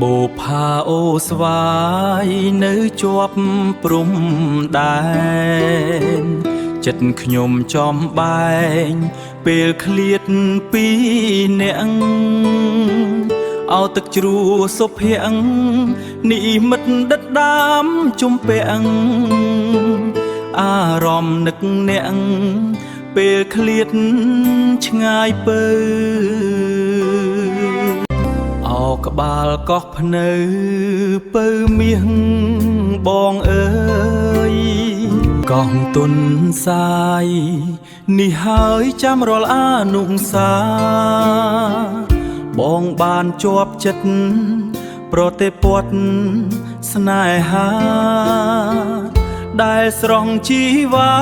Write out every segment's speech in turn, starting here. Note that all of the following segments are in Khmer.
បូផាអូស្វាយនៅជាប់ព្រំដែនចិត្តខ្ញុំចំបែងពេលឃ្លាតពីអ្នកអោទឹកជ្រោះសុភ័ក្រនិមិត្តដិតដាមជំពាក់អារម្មណ៍នឹកអ្នកពេលឃ្លាតឆ្ងាយពើអោក្បាលកោះភ្នៅពើមាសបងអើយកោះទុនសាយនេះហើយចាំរាល់អនុសាបងបានជាប់ចិត្តប្រទេពត់ស្នេហាដែលស្រង់ជីវ៉ា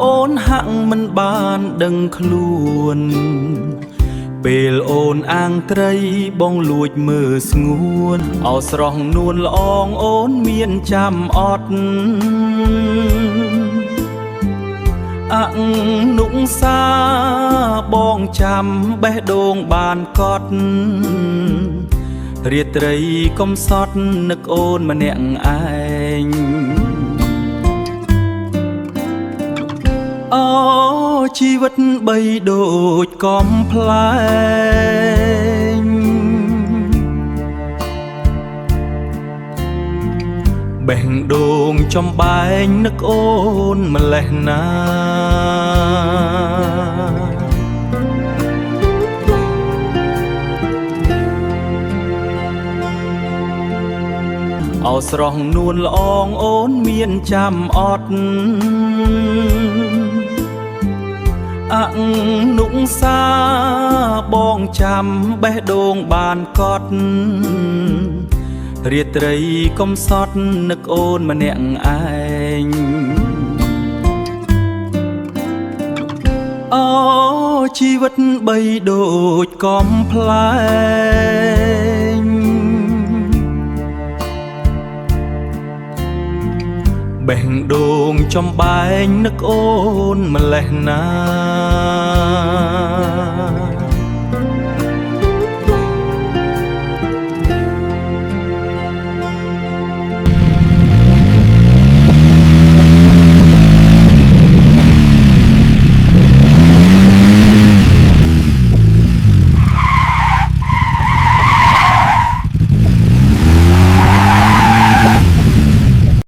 អូនហាក់មិនបានដឹងខ្លួនពេលអូនអាងត្រីបងលួចមើលស្ងួនអោស្រស់នួនល្អងអូនមានចាំអត់អនុសាបងចាំបេះដូងបានកត់រាត្រីកំសត់នឹកអូនម្នាក់ឯងអូជីវិតបីដូចកំប្លែងបេះដូងចំបែងនឹកអូនម្លេះណាអោស្រស់នួនល្អងអូនមានចាំអត់អនុសាបងចាំបេះដូងបានកត់រាត្រីកំសត់នឹកអូនម្នាក់ឯងអូជីវិតបីដូចកំប្លែងបេះដូងចំបែងនឹកអូនម្លេះណា